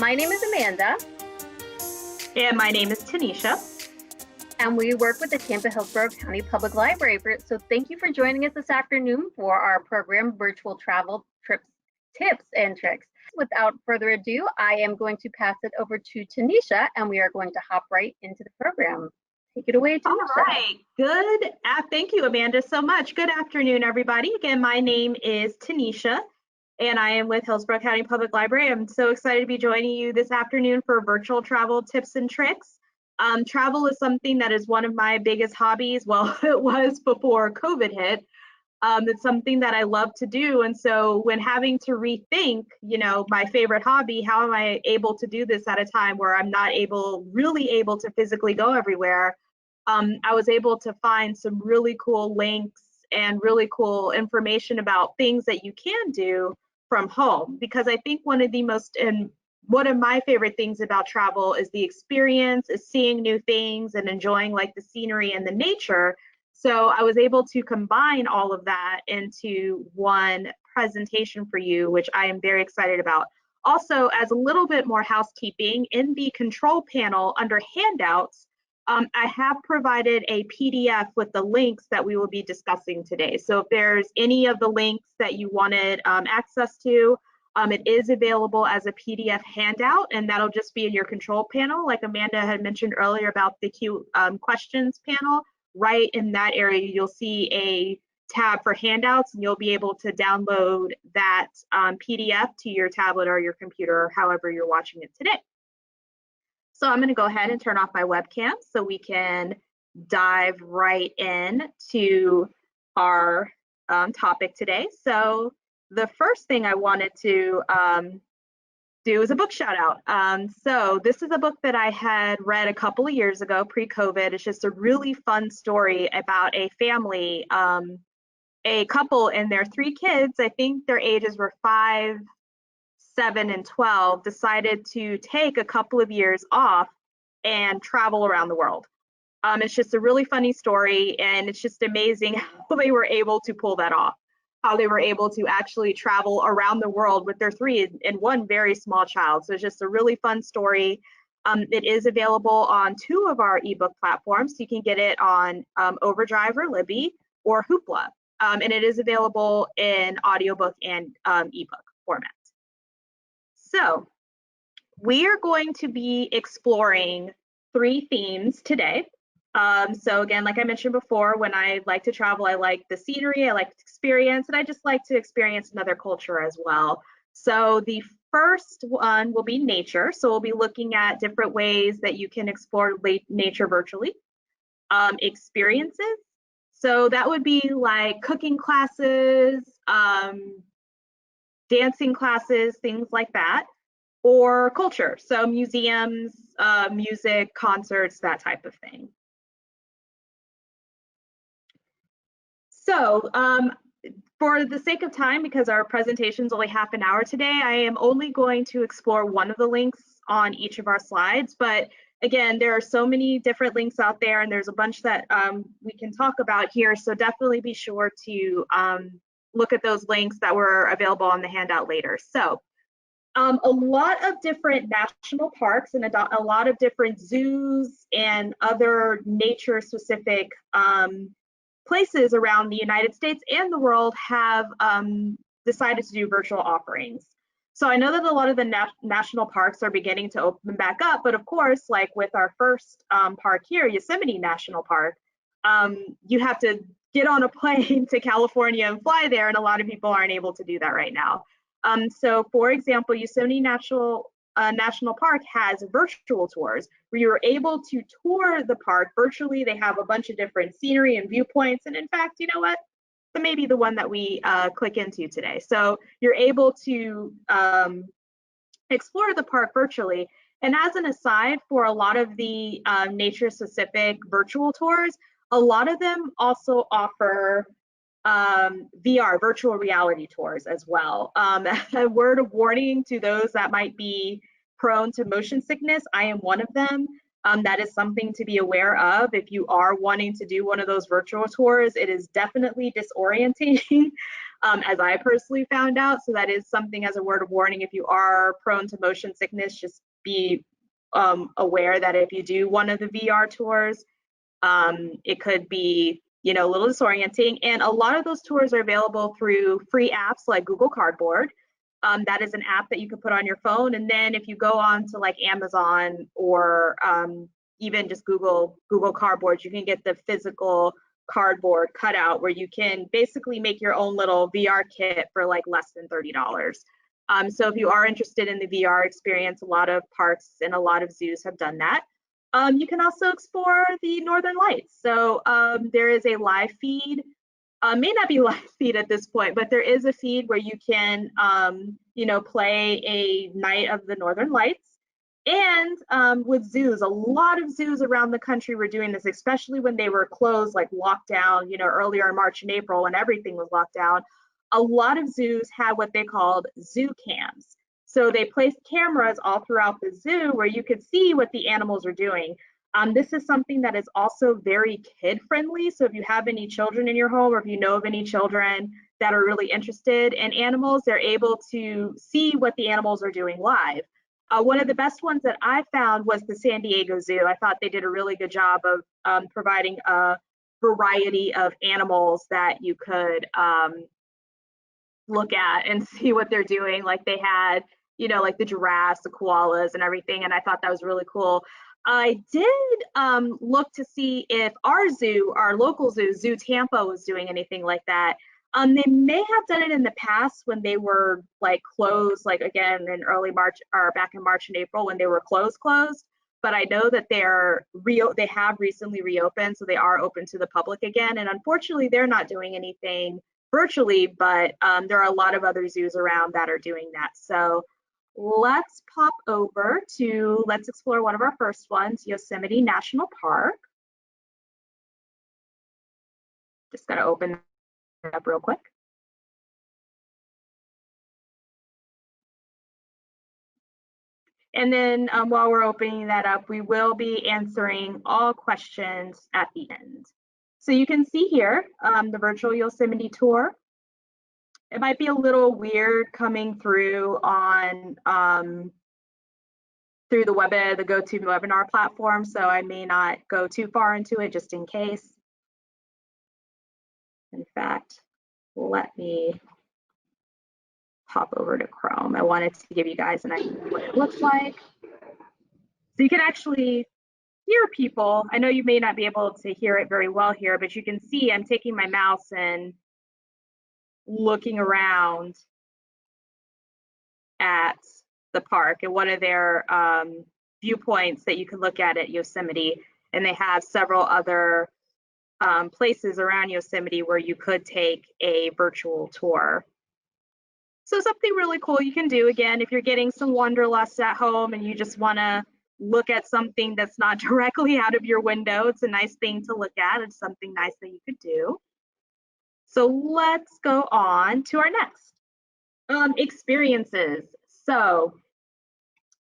My name is Amanda. And my name is Tanisha. And we work with the Tampa Hillsborough County Public Library. So thank you for joining us this afternoon for our program, Virtual Travel Trips, Tips and Tricks. Without further ado, I am going to pass it over to Tanisha, and we are going to hop right into the program. Take it away, Tanisha. All right, good. Thank you, Amanda, so much. Good afternoon, everybody. Again, my name is Tanisha, and I am with Hillsborough County Public Library. I'm so excited to be joining you this afternoon for virtual travel tips and tricks. Travel is something that is one of my biggest hobbies. Well, it was before COVID hit. It's something that I love to do. And so when having to rethink, my favorite hobby, how am I able to do this at a time where I'm not really able to physically go everywhere? I was able to find some really cool links and really cool information about things that you can do from home, because I think one of my favorite things about travel is the experience, is seeing new things and enjoying like the scenery and the nature. So I was able to combine all of that into one presentation for you, which I am very excited about. Also, as a little bit more housekeeping, in the control panel under handouts, I have provided a PDF with the links that we will be discussing today. So if there's any of the links that you wanted access to, it is available as a PDF handout, and that'll just be in your control panel, like Amanda had mentioned earlier about the questions panel. Right in that area, you'll see a tab for handouts, and you'll be able to download that PDF to your tablet or your computer, or however you're watching it today. So I'm going to go ahead and turn off my webcam so we can dive right in to our topic today. So the first thing I wanted to do is a book shout out. So this is a book that I had read a couple of years ago, pre-COVID. It's just a really fun story about a family, a couple and their 3 kids. I think their ages were 5, 7, and 12, decided to take a couple of years off and travel around the world. It's just a really funny story, and it's just amazing how they were able to pull that off, how they were able to actually travel around the world with their 3 and 1 very small child. So it's just a really fun story. It is available on 2 of our ebook platforms. You can get it on Overdrive or Libby or Hoopla, and it is available in audiobook and ebook format. So we are going to be exploring 3 themes today. So again, like I mentioned before, when I like to travel, I like the scenery, I like the experience, and I just like to experience another culture as well. So the first one will be nature. So we'll be looking at different ways that you can explore nature virtually. Experiences. So that would be like cooking classes, dancing classes, things like that, or culture. So museums, music, concerts, that type of thing. So for the sake of time, because our presentation is only half an hour today, I am only going to explore one of the links on each of our slides. But again, there are so many different links out there, and there's a bunch that we can talk about here. So definitely be sure to look at those links that were available on the handout later. So a lot of different national parks and a lot of different zoos and other nature-specific places around the United States and the world have decided to do virtual offerings. So I know that a lot of the national parks are beginning to open back up, but of course, like with our first park here, Yosemite National Park, you have to get on a plane to California and fly there, and a lot of people aren't able to do that right now. So for example, Yosemite National Park has virtual tours where you're able to tour the park virtually. They have a bunch of different scenery and viewpoints, and in fact, you know what? That may be the one that we click into today. So you're able to explore the park virtually. And as an aside, for a lot of the nature-specific virtual tours, a lot of them also offer VR, virtual reality tours as well. A word of warning to those that might be prone to motion sickness, I am one of them. That is something to be aware of if you are wanting to do one of those virtual tours. It is definitely disorientating, as I personally found out. So that is something as a word of warning. If you are prone to motion sickness, just be aware that if you do one of the VR tours, it could be, you know, a little disorienting. And a lot of those tours are available through free apps like Google Cardboard. That is an app that you can put on your phone. And then if you go on to like Amazon or even just Google Cardboard, you can get the physical cardboard cutout where you can basically make your own little VR kit for like less than $30. So if you are interested in the VR experience, a lot of parks and a lot of zoos have done that. You can also explore the Northern Lights. So there is a live feed. May not be live feed at this point, but there is a feed where you can, you know, play a night of the Northern Lights. And with zoos, a lot of zoos around the country were doing this, especially when they were closed, like lockdown, you know, earlier in March and April when everything was locked down. A lot of zoos had what they called zoo cams. So they placed cameras all throughout the zoo where you could see what the animals are doing. This is something that is also very kid friendly. So if you have any children in your home or if you know of any children that are really interested in animals, they're able to see what the animals are doing live. One of the best ones that I found was the San Diego Zoo. I thought they did a really good job of providing a variety of animals that you could look at and see what they're doing. Like they had, you know, like the giraffes, the koalas, and everything. And I thought that was really cool. I did look to see if our zoo, our local zoo, Zoo Tampa, was doing anything like that. They may have done it in the past when they were like closed, like again in early March or back in March and April when they were closed. But I know that they have recently reopened, so they are open to the public again. And unfortunately, they're not doing anything virtually, but there are a lot of other zoos around that are doing that. So let's pop over to, let's explore one of our first ones, Yosemite National Park. Just gonna open it up real quick. And then while we're opening that up, we will be answering all questions at the end. So you can see here the virtual Yosemite tour. It might be a little weird coming through on through the GoToWebinar platform, so I may not go too far into it just in case. In fact, let me hop over to Chrome. I wanted to give you guys an idea of what it looks like. So you can actually hear people. I know you may not be able to hear it very well here, but you can see I'm taking my mouse and looking around at the park and one of their viewpoints that you can look at Yosemite. And they have several other places around Yosemite where you could take a virtual tour. So something really cool you can do, again, if you're getting some wanderlust at home and you just want to look at something that's not directly out of your window, it's a nice thing to look at. It's something nice that you could do. So let's go on to our next. Experiences. So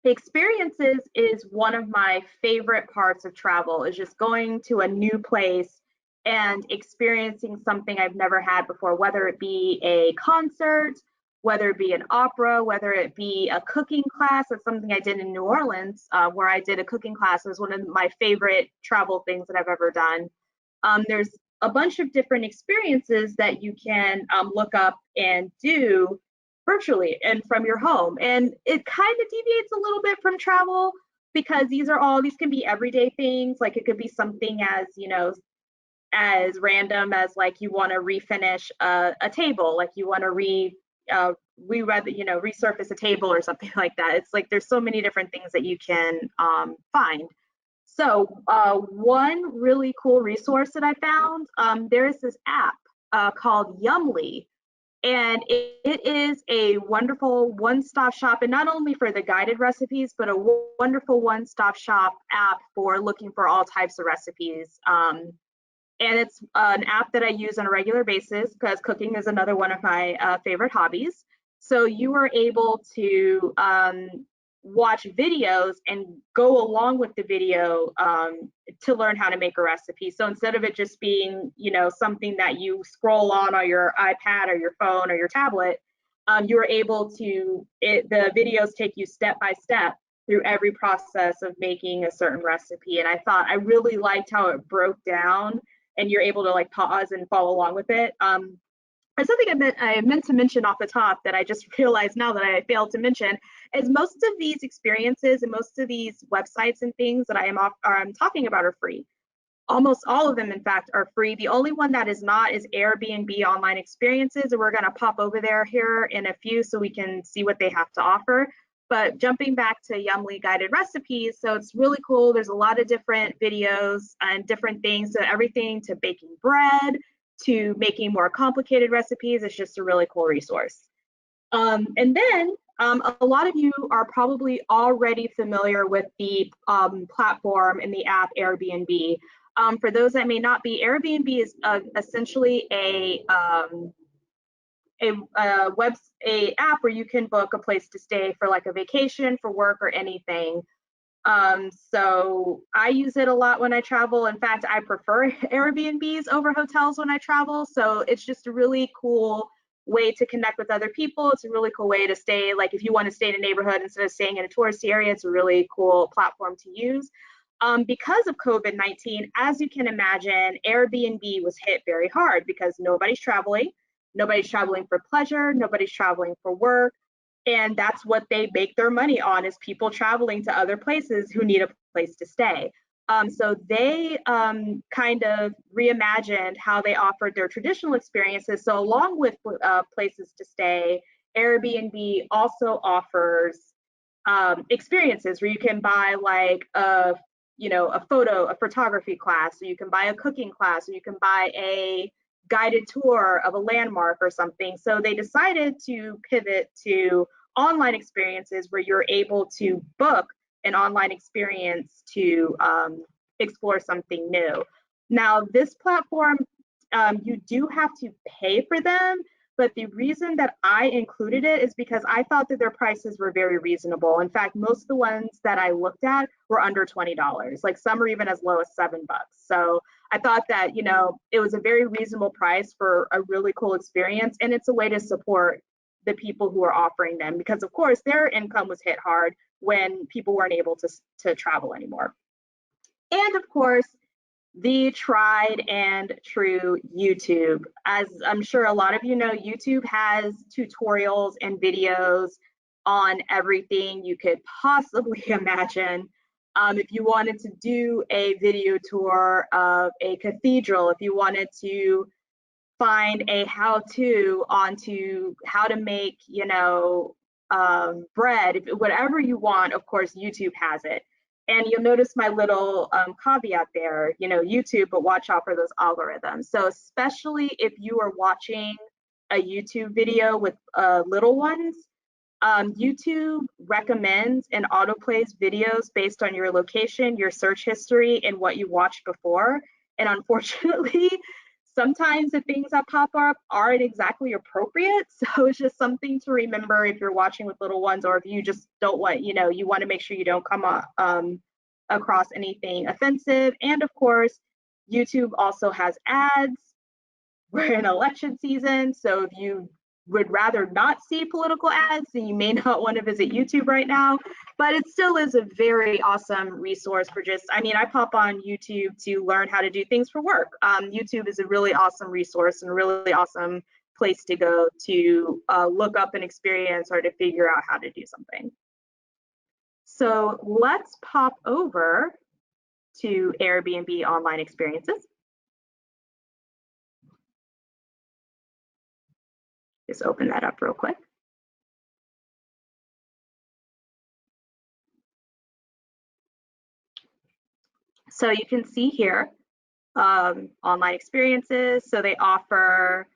experiences is one of my favorite parts of travel, is just going to a new place and experiencing something I've never had before, whether it be a concert, whether it be an opera, whether it be a cooking class. That's something I did in New Orleans, where I did a cooking class. It was one of my favorite travel things that I've ever done. There's a bunch of different experiences that you can look up and do virtually and from your home. And it kind of deviates a little bit from travel because these can be everyday things. Like it could be something as, you know, as random as like you want to refinish a table, like you want to resurface a table or something like that. It's like there's so many different things that you can find. So one really cool resource that I found, there is this app called Yumly, and it is a wonderful one-stop shop, and not only for the guided recipes, but a wonderful one-stop shop app for looking for all types of recipes. And it's an app that I use on a regular basis because cooking is another one of my favorite hobbies. So you are able to watch videos and go along with the video to learn how to make a recipe. So instead of it just being, you know, something that you scroll on your iPad or your phone or your tablet, you're able to, the videos take you step by step through every process of making a certain recipe. And I thought I really liked how it broke down and you're able to like pause and follow along with it. And something I meant to mention off the top that I just realized now that I failed to mention is most of these experiences and most of these websites and things that I'm talking about are free. Almost all of them, in fact, are free. The only one that is not is Airbnb online experiences, and we're going to pop over there here in a few so we can see what they have to offer. But jumping back to Yumly guided recipes, so it's really cool. There's a lot of different videos and different things, so everything to baking bread, to making more complicated recipes. It's just a really cool resource. And then a lot of you are probably already familiar with the platform and the app Airbnb. For those that may not be, Airbnb is essentially a app where you can book a place to stay for like a vacation, for work, or anything. So I use it a lot when I travel. In fact, I prefer Airbnbs over hotels when I travel. So it's just a really cool way to connect with other people. It's a really cool way to stay, like if you want to stay in a neighborhood instead of staying in a touristy area, it's a really cool platform to use. Because of COVID-19, as you can imagine, Airbnb was hit very hard because nobody's traveling for pleasure, nobody's traveling for work. And that's what they make their money on, is people traveling to other places who need a place to stay. So they kind of reimagined how they offered their traditional experiences. So along with places to stay, Airbnb also offers experiences where you can buy like a photography class, or you can buy a cooking class, or you can buy a guided tour of a landmark or something. So they decided to pivot to online experiences where you're able to book an online experience to explore something new. Now, this platform, you do have to pay for them, but the reason that I included it is because I thought that their prices were very reasonable. In fact, most of the ones that I looked at were under $20. Like some are even as low as $7. So I thought that, you know, it was a very reasonable price for a really cool experience, and it's a way to support the people who are offering them, because of course their income was hit hard when people weren't able to travel anymore. And of course, the tried and true YouTube. As I'm sure a lot of you know, YouTube has tutorials and videos on everything you could possibly imagine. If you wanted to do a video tour of a cathedral, if you wanted to find a how-to onto how to make, you know, bread, whatever you want, of course, YouTube has it. And you'll notice my little caveat there, you know, YouTube, but watch out for those algorithms. So especially if you are watching a YouTube video with little ones, YouTube recommends and autoplays videos based on your location, your search history, and what you watched before. And unfortunately, sometimes the things that pop up aren't exactly appropriate. So it's just something to remember if you're watching with little ones, or if you just don't want, you know, you want to make sure you don't come across anything offensive. And of course, YouTube also has ads. We're in election season, so if you would rather not see political ads, then you may not want to visit YouTube right now. But it still is a very awesome resource for just, I mean, I pop on YouTube to learn how to do things for work. YouTube is a really awesome resource and a really awesome place to go to look up an experience or to figure out how to do something. So let's pop over to Airbnb online experiences. Just open that up real quick. So you can see here, online experiences. So they offer,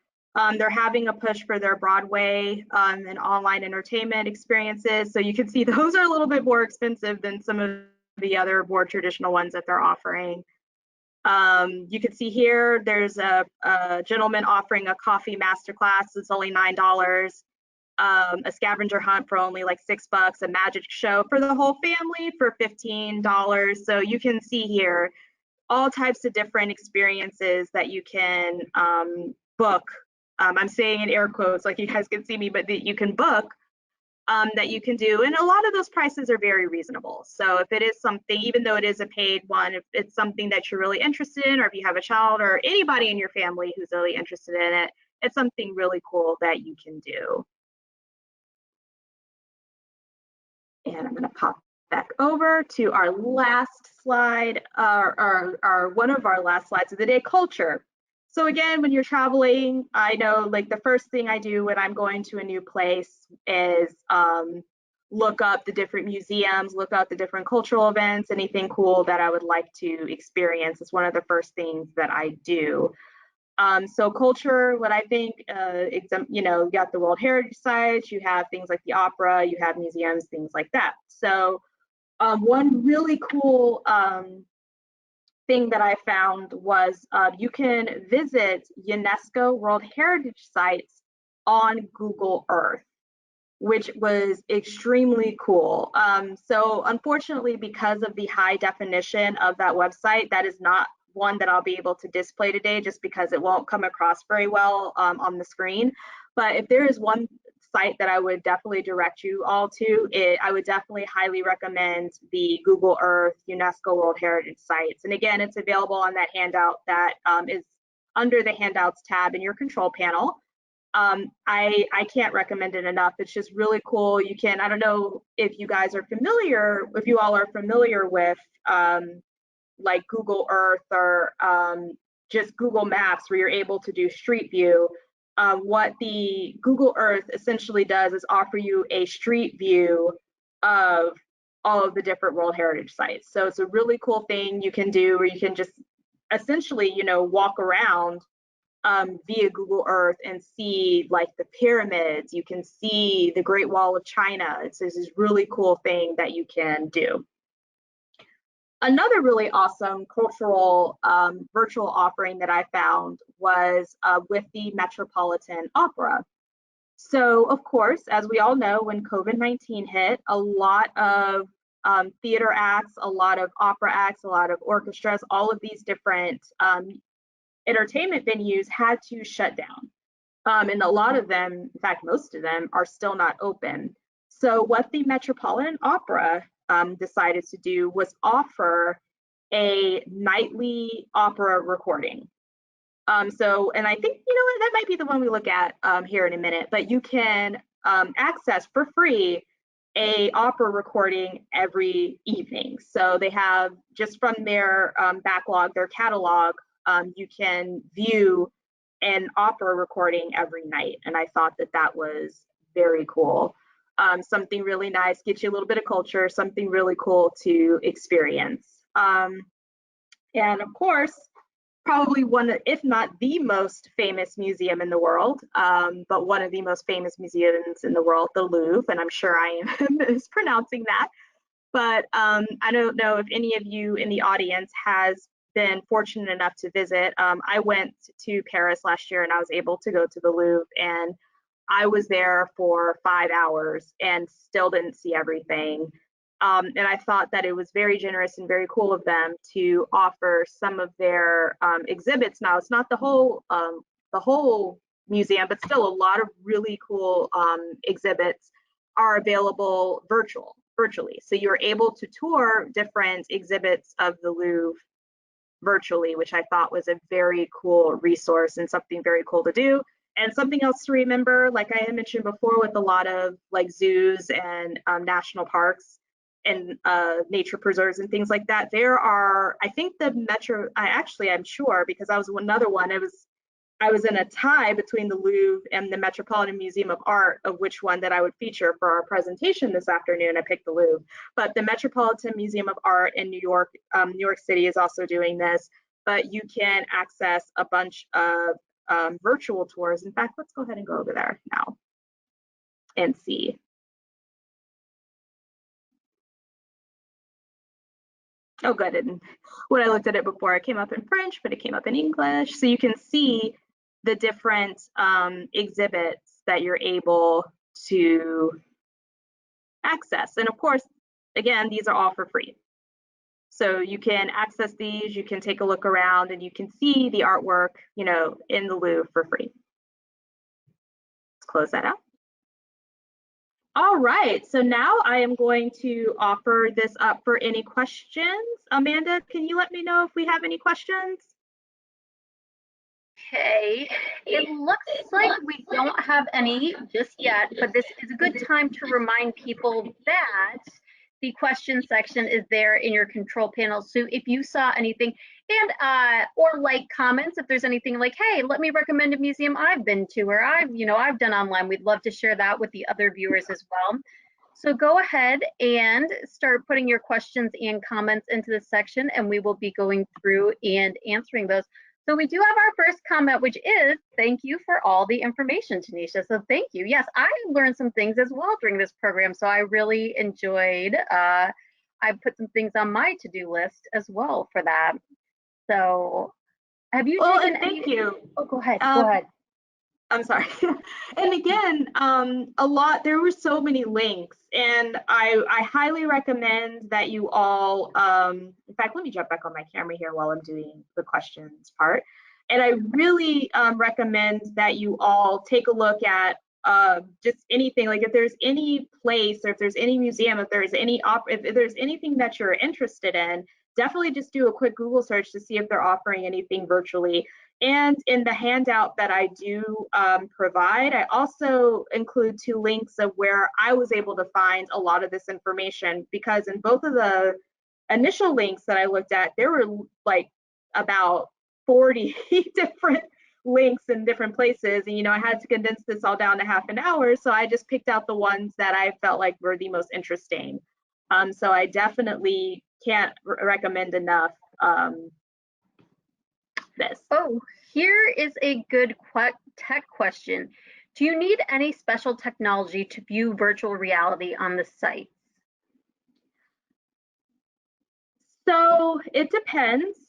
they're having a push for their Broadway and online entertainment experiences. So you can see those are a little bit more expensive than some of the other more traditional ones that they're offering. You can see here, there's a gentleman offering a coffee masterclass. It's only $9. a scavenger hunt for only like $6, a magic show for the whole family for $15. So you can see here all types of different experiences that you can book. I'm saying in air quotes, like you guys can see me, but that you can book that you can do. And a lot of those prices are very reasonable. So if it is something, even though it is a paid one, if it's something that you're really interested in, or if you have a child or anybody in your family who's really interested in it, it's something really cool that you can do. And I'm going to pop back over to our last slide, one of our last slides of the day, culture. So again, when you're traveling, I know like the first thing I do when I'm going to a new place is look up the different museums, look up the different cultural events, anything cool that I would like to experience. It's one of the first things that I do. So culture, what I think, you got the World Heritage Sites, you have things like the opera, you have museums, things like that. So one really cool thing that I found was you can visit UNESCO World Heritage Sites on Google Earth, which was extremely cool. So unfortunately, because of the high definition of that website, that is not one that I'll be able to display today just because it won't come across very well on the screen. But if there is one site that I would definitely direct you all to, I would definitely highly recommend the Google Earth UNESCO World Heritage Sites. And again, it's available on that handout that is under the handouts tab in your control panel. I can't recommend it enough. It's just really cool. You can, I don't know if you guys are familiar, if you all are familiar with like Google Earth or just Google Maps where you're able to do Street View. What the Google Earth essentially does is offer you a street view of all of the different World Heritage Sites. So it's a really cool thing you can do where you can just essentially, walk around via Google Earth and see like the pyramids. You can see the Great Wall of China. It's this really cool thing that you can do. Another really awesome cultural virtual offering that I found was with the Metropolitan Opera. So of course, as we all know, when COVID-19 hit, a lot of theater acts, a lot of opera acts, a lot of orchestras, all of these different entertainment venues had to shut down. And a lot of them, in fact, most of them are still not open. So what the Metropolitan Opera decided to do was offer a nightly opera recording. And I think, that might be the one we look at here in a minute, but you can access for free a opera recording every evening. So they have, just from their backlog, their catalog, you can view an opera recording every night. And I thought that that was very cool. Something really nice, get you a little bit of culture, something really cool to experience. And of course, probably one, if not the most famous museum in the world, but one of the most famous museums in the world, the Louvre, and I'm sure I am mispronouncing that. But I don't know if any of you in the audience has been fortunate enough to visit. I went to Paris last year and I was able to go to the Louvre, and I was there for 5 hours and still didn't see everything. And I thought that it was very generous and very cool of them to offer some of their exhibits. Now, it's not the whole museum, but still a lot of really cool exhibits are available virtually. So you're able to tour different exhibits of the Louvre virtually, which I thought was a very cool resource and something very cool to do. And something else to remember, like I had mentioned before, with a lot of like zoos and national parks and nature preserves and things like that, there are, I think I'm sure, because I was another one, I was in a tie between the Louvre and the Metropolitan Museum of Art of which one that I would feature for our presentation this afternoon. I picked the Louvre, but the Metropolitan Museum of Art in New York City is also doing this, but you can access a bunch of virtual tours. In fact, let's go ahead and go over there now and see. Oh, good. And when I looked at it before, it came up in French, but it came up in English. So you can see the different exhibits that you're able to access. And of course, again, these are all for free. So you can access these, you can take a look around, and you can see the artwork, you know, in the Louvre for free. Let's close that out. All right, so now I am going to offer this up for any questions. Amanda, can you let me know if we have any questions? Okay, it looks like we don't have any just yet, but this is a good time to remind people that the question section is there in your control panel. So if you saw anything, and or like comments, if there's anything like, hey, let me recommend a museum I've been to or I've done online, we'd love to share that with the other viewers as well. So go ahead and start putting your questions and comments into this section, and we will be going through and answering those. So we do have our first comment, which is, thank you for all the information, Tanisha. So thank you. Yes, I learned some things as well during this program. So I really enjoyed, I put some things on my to-do list as well for that. So have you taken any? Thank you. Oh, go ahead, go ahead. I'm sorry. And again, there were so many links, and I highly recommend that you all, in fact, let me jump back on my camera here while I'm doing the questions part. And I really recommend that you all take a look at just anything, like if there's any place, or if there's any museum, if there's anything that you're interested in, definitely just do a quick Google search to see if they're offering anything virtually. And in the handout that I do provide, I also include 2 links of where I was able to find a lot of this information, because in both of the initial links that I looked at, there were like about 40 different links in different places. And, I had to condense this all down to half an hour. So I just picked out the ones that I felt like were the most interesting. So I definitely can't recommend enough this. Oh, here is a good tech question. Do you need any special technology to view virtual reality on the site? So it depends.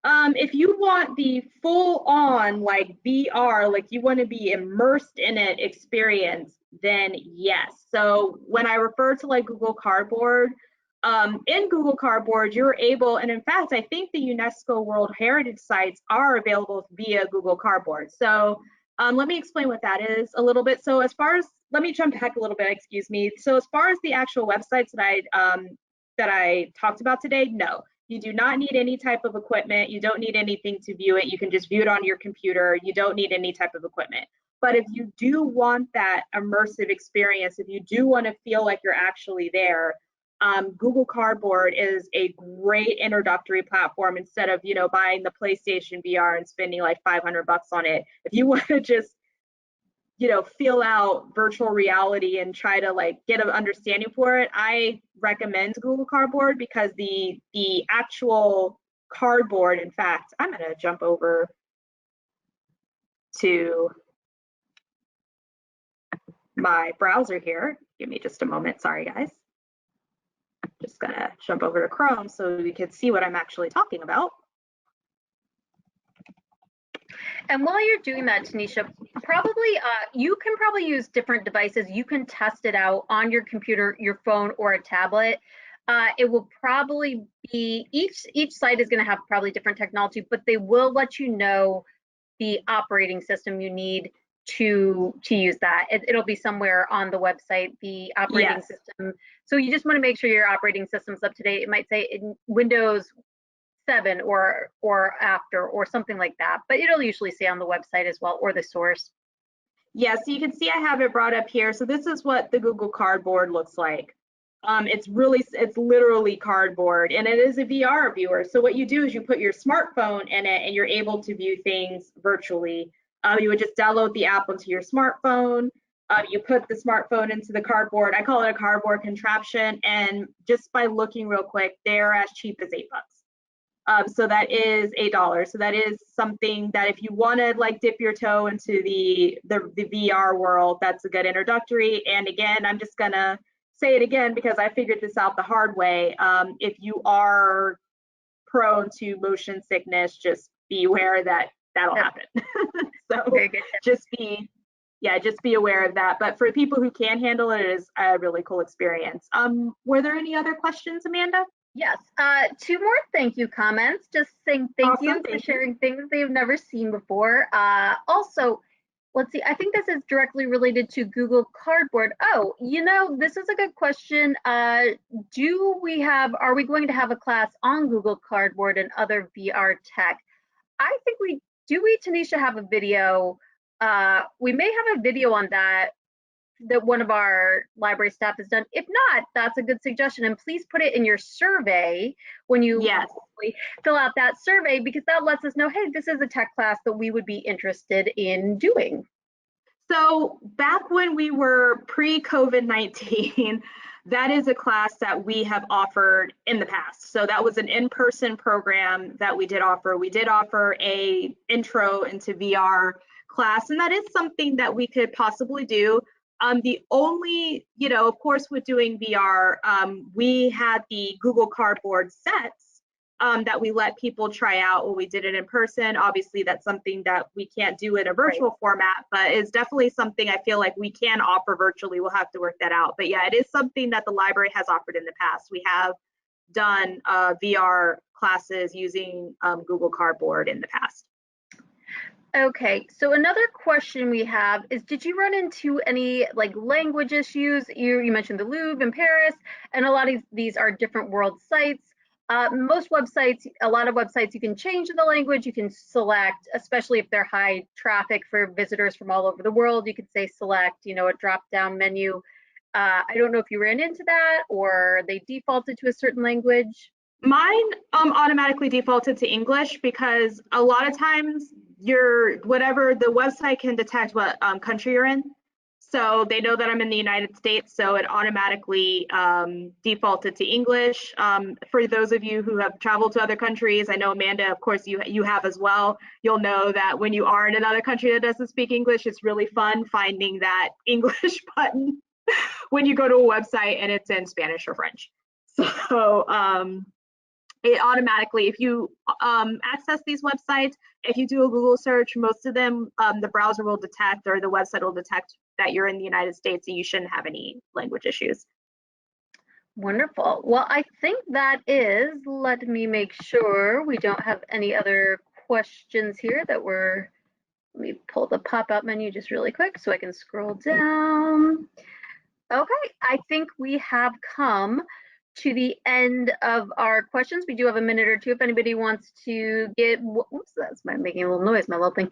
If you want the full on like VR, like you want to be immersed in it experience, then yes. So when I refer to like Google Cardboard, in Google Cardboard, you're able, and in fact, I think the UNESCO World Heritage sites are available via Google Cardboard. So let me explain what that is a little bit. So let me jump back a little bit, excuse me. So as far as the actual websites that I talked about today, no. You do not need any type of equipment. You don't need anything to view it. You can just view it on your computer. You don't need any type of equipment. But if you do want that immersive experience, if you do want to feel like you're actually there, Google Cardboard is a great introductory platform instead of, buying the PlayStation VR and spending like $500 on it. If you want to just, feel out virtual reality and try to like get an understanding for it, I recommend Google Cardboard, because the actual cardboard, in fact, I'm going to jump over to my browser here. Give me just a moment. Sorry, guys. Just gonna jump over to Chrome so we can see what I'm actually talking about. And while you're doing that, Tanisha, you can probably use different devices. You can test it out on your computer, your phone, or a tablet. It will probably be, each site is going to have probably different technology, but they will let you know the operating system you need to use that. It'll be somewhere on the website, the operating system. So you just want to make sure your operating system's up to date. It might say in Windows 7 or after or something like that, but it'll usually say on the website as well, or the source. Yeah, so you can see I have it brought up here. So this is what the Google Cardboard looks like. It's literally cardboard, and it is a VR viewer. So what you do is you put your smartphone in it, and you're able to view things virtually. You would just download the app onto your smartphone. You put the smartphone into the cardboard. I call it a cardboard contraption, and just by looking real quick, they're as cheap as $8. So that is $8. So that is something that if you want to like dip your toe into the VR world, that's a good introductory. And again, I'm just gonna say it again because I figured this out the hard way. If you are prone to motion sickness, just be aware that that'll happen. So just be yeah, just be aware of that. But for people who can handle it, it is a really cool experience. Were there any other questions, Amanda? Yes, two more thank you comments. Just saying thank you for sharing things they've never seen before. Also, let's see, I think this is directly related to Google Cardboard. Oh, this is a good question. Are we going to have a class on Google Cardboard and other VR tech? I think Tanisha, have a video? We may have a video on that one of our library staff has done. If not, that's a good suggestion. And please put it in your survey when you fill out that survey, because that lets us know, hey, this is a tech class that we would be interested in doing. So back when we were pre-COVID-19, that is a class that we have offered in the past. So that was an in-person program that we did offer. We did offer a intro into VR class, and that is something that we could possibly do. The only, of course, with doing VR, we had the Google Cardboard sets that we let people try out when we did it in person. Obviously, that's something that we can't do in a virtual format, but is definitely something I feel like we can offer virtually. We'll have to work that out. But yeah, it is something that the library has offered in the past. We have done VR classes using Google Cardboard in the past. Okay, so another question we have is, did you run into any language issues? You mentioned the Louvre in Paris, and a lot of these are different world sites. A lot of websites, you can change the language, you can select, especially if they're high traffic for visitors from all over the world, you could say select, a drop-down menu. I don't know if you ran into that or they defaulted to a certain language. Mine automatically defaulted to English, because a lot of times the website can detect what country you're in. So they know that I'm in the United States, so it automatically defaulted to English. For those of you who have traveled to other countries, I know Amanda, of course, you have as well. You'll know that when you are in another country that doesn't speak English, it's really fun finding that English button when you go to a website and it's in Spanish or French. So it automatically, if you access these websites, if you do a Google search, most of them, the browser will detect, or the website will detect that you're in the United States, and you shouldn't have any language issues. Wonderful. Well, I think that is, let me make sure we don't have any other questions here let me pull the pop-out menu just really quick so I can scroll down. Okay, I think we have come to the end of our questions. We do have a minute or two if anybody wants to get, whoops, that's making a little noise, my little thing.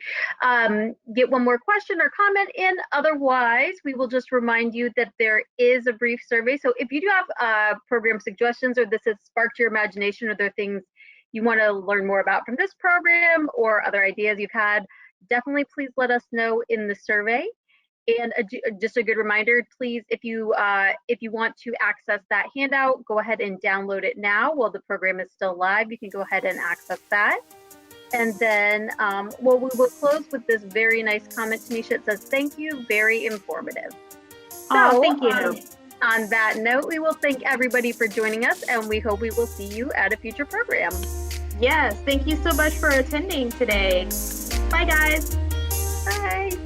Get one more question or comment in. Otherwise, we will just remind you that there is a brief survey. So if you do have program suggestions, or this has sparked your imagination, or there are things you want to learn more about from this program or other ideas you've had, definitely please let us know in the survey. And just a good reminder, please, if you want to access that handout, go ahead and download it now while the program is still live. You can go ahead and access that. And then, we will close with this very nice comment, Tanisha. It says, thank you, very informative. So, thank you. On that note, we will thank everybody for joining us, and we hope we will see you at a future program. Yes, thank you so much for attending today. Bye, guys. Bye.